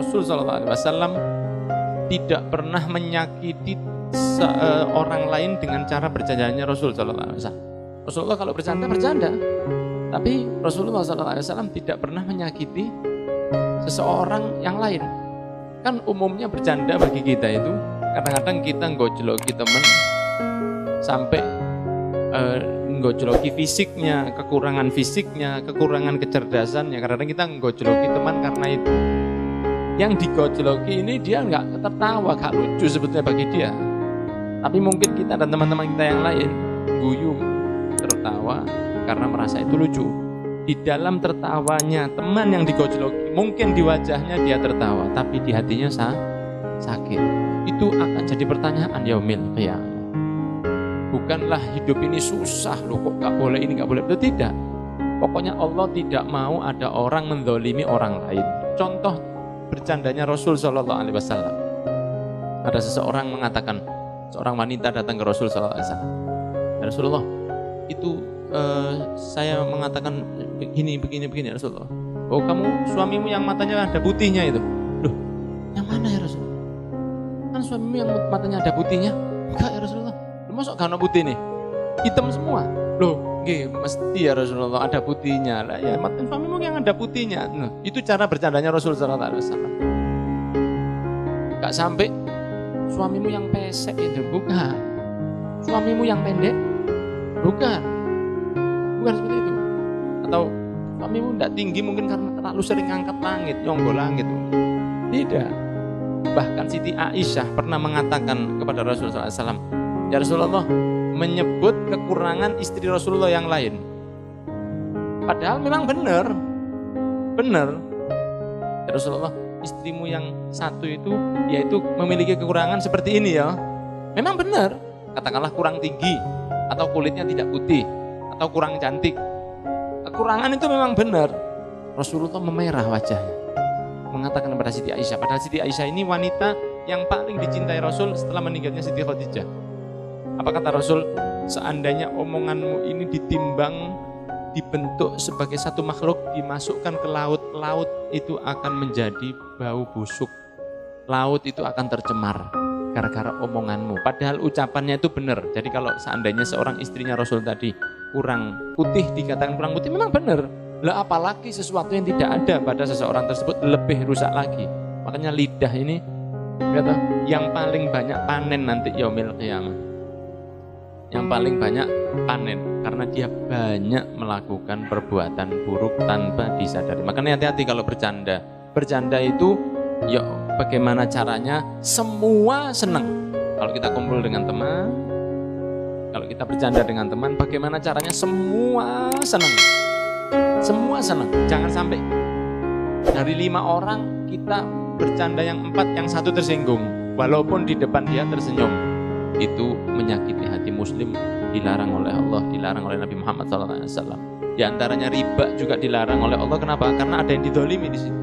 Rasul SAW tidak pernah menyakiti orang lain dengan cara bercandanya Rasul SAW. Rasulullah kalau bercanda, tapi Rasulullah SAW tidak pernah menyakiti seseorang yang lain. Kan umumnya bercanda bagi kita itu kadang-kadang kita nggojloki teman sampai nggojloki fisiknya, kekurangan kecerdasannya. Kadang-kadang kita nggojloki teman karena itu. Yang digojloki ini dia nggak tertawa, gak lucu sebetulnya bagi dia. Tapi mungkin kita dan teman-teman kita yang lain guyu, tertawa karena merasa itu lucu. Di dalam tertawanya teman yang digojloki, mungkin di wajahnya dia tertawa, tapi di hatinya sakit. Itu akan jadi pertanyaan yaumil qiyamah. Bukanlah hidup ini susah loh, kok gak boleh ini, gak boleh itu, tidak. Pokoknya Allah tidak mau ada orang menzalimi orang lain. Contoh bercandanya Rasul SAW. Ada seseorang mengatakan, seorang wanita datang ke Rasul SAW. Ya Rasulullah, itu saya mengatakan begini Rasulullah. Oh, kamu suamimu yang matanya ada putihnya itu. Loh, yang mana ya Rasulullah? Kan suamimu yang matanya ada putihnya. Enggak ya Rasulullah. Masuk gak ada putih nih? Hitam semua. Loh, mesti ya Rasulullah ada putihnya. Lah ya, mata suamimu yang ada putihnya. Nah, itu cara bercandanya Rasul SAW. Gak sampai suamimu yang pesek itu, bukan. Suamimu yang pendek, bukan seperti itu. Atau suamimu tidak tinggi mungkin karena terlalu sering angkat langit, nyonggol langit. Tidak. Bahkan Siti Aisyah pernah mengatakan kepada Rasulullah SAW, ya Rasulullah, menyebut kekurangan istri Rasulullah yang lain. Padahal memang benar. Ya Rasulullah, istrimu yang satu itu, yaitu memiliki kekurangan seperti ini ya. Memang benar. Katakanlah kurang tinggi, atau kulitnya tidak putih, atau kurang cantik. Kekurangan itu memang benar. Rasulullah memerah wajahnya, mengatakan kepada Siti Aisyah. Padahal Siti Aisyah ini wanita yang paling dicintai Rasul setelah meninggalnya Siti Khadijah. Apa kata Rasul? Seandainya omonganmu ini ditimbang, dibentuk sebagai satu makhluk, dimasukkan ke laut, laut itu akan menjadi bau busuk. Laut itu akan tercemar gara-gara omonganmu. Padahal ucapannya itu benar. Jadi kalau seandainya seorang istrinya Rasul tadi kurang putih, dikatakan kurang putih, memang benar. Lah apalagi sesuatu yang tidak ada pada seseorang tersebut lebih rusak lagi. Makanya lidah ini kata yang paling banyak panen nanti yaumil qiyamah. Yang paling banyak panen karena dia banyak melakukan perbuatan buruk tanpa disadari. Makanya hati-hati kalau bercanda. Bercanda itu ya bagaimana caranya semua senang. Kalau kita kumpul dengan teman, kalau kita bercanda dengan teman, bagaimana caranya semua senang. Semua senang. Jangan sampai dari 5 orang kita bercanda yang 4, yang 1 tersinggung. Walaupun di depan dia tersenyum. Itu menyakiti hati muslim, dilarang oleh Allah, dilarang oleh Nabi Muhammad SAW. Di antaranya riba juga dilarang oleh Allah. Kenapa? Karena ada yang didolimi di sini.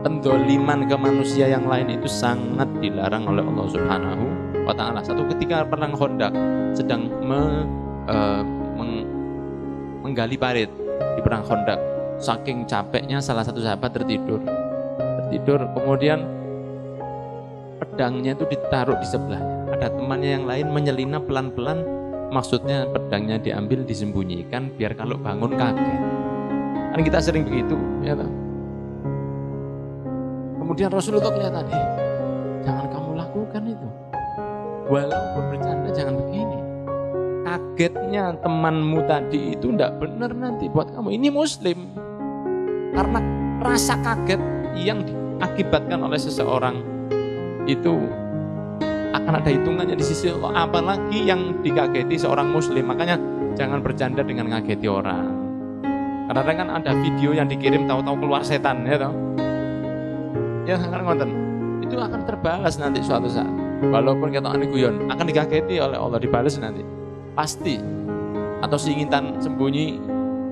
Pendoliman ke manusia yang lain itu sangat dilarang oleh Allah Subhanahu wa Ta'ala. Satu ketika perang Khandaq sedang menggali parit di perang Khandaq. Saking capeknya salah satu sahabat tertidur, kemudian pedangnya itu ditaruh di sebelahnya. Ada temannya yang lain menyelinap pelan-pelan, maksudnya pedangnya diambil disembunyikan biar kalau bangun kaget. Kan kita sering begitu, ya toh? Kemudian Rasulullah kelihatan, jangan kamu lakukan itu. Walaupun bercanda jangan begini. Kagetnya temanmu tadi itu tidak benar nanti buat kamu. Ini muslim. Karena rasa kaget yang diakibatkan oleh seseorang itu akan ada hitungannya di sisi Allah, apalagi yang dikageti seorang muslim. Makanya jangan bercanda dengan ngageti orang. Karena kan ada video yang dikirim tahu-tahu keluar setan, ya toh. Ya kan ngonten. Itu akan terbalas nanti suatu saat. Walaupun kata ane guyon, akan dikageti oleh Allah, dibalas nanti. Pasti. Atau singitan sembunyi,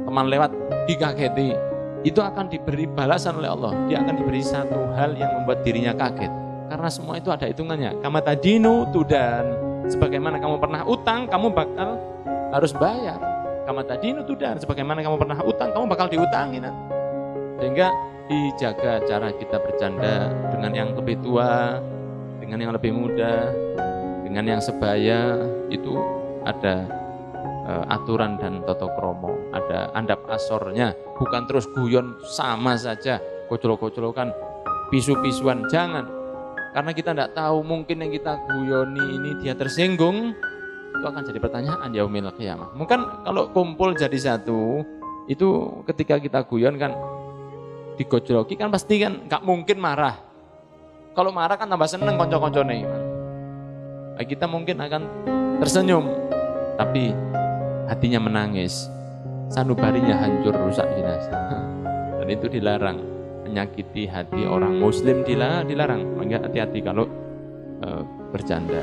teman lewat dikageti. Itu akan diberi balasan oleh Allah. Dia akan diberi satu hal yang membuat dirinya kaget. Karena semua itu ada hitungannya. Kama tadinu tudan. Sebagaimana kamu pernah utang, kamu bakal harus bayar. Kama tadinu tudan. Sebagaimana kamu pernah utang, kamu bakal diutangi. Sehingga dijaga cara kita bercanda dengan yang lebih tua, dengan yang lebih muda, dengan yang sebaya. Itu ada aturan dan tata krama, ada andap asornya, bukan terus guyon sama saja, kocok-kocokan, pisu-pisuan, jangan. Karena kita tidak tahu, mungkin yang kita guyoni ini dia tersinggung, itu akan jadi pertanyaan yaumil qiyamah. Mungkin kalau kumpul jadi satu, itu ketika kita guyon kan digojloki kan pasti kan nggak mungkin marah. Kalau marah kan tambah seneng konco-koncone. Nah, kita mungkin akan tersenyum, tapi hatinya menangis, sanubarinya hancur, rusak, binasa. Dan itu dilarang, menyakiti hati orang muslim dilarang. Maka hati-hati kalau bercanda.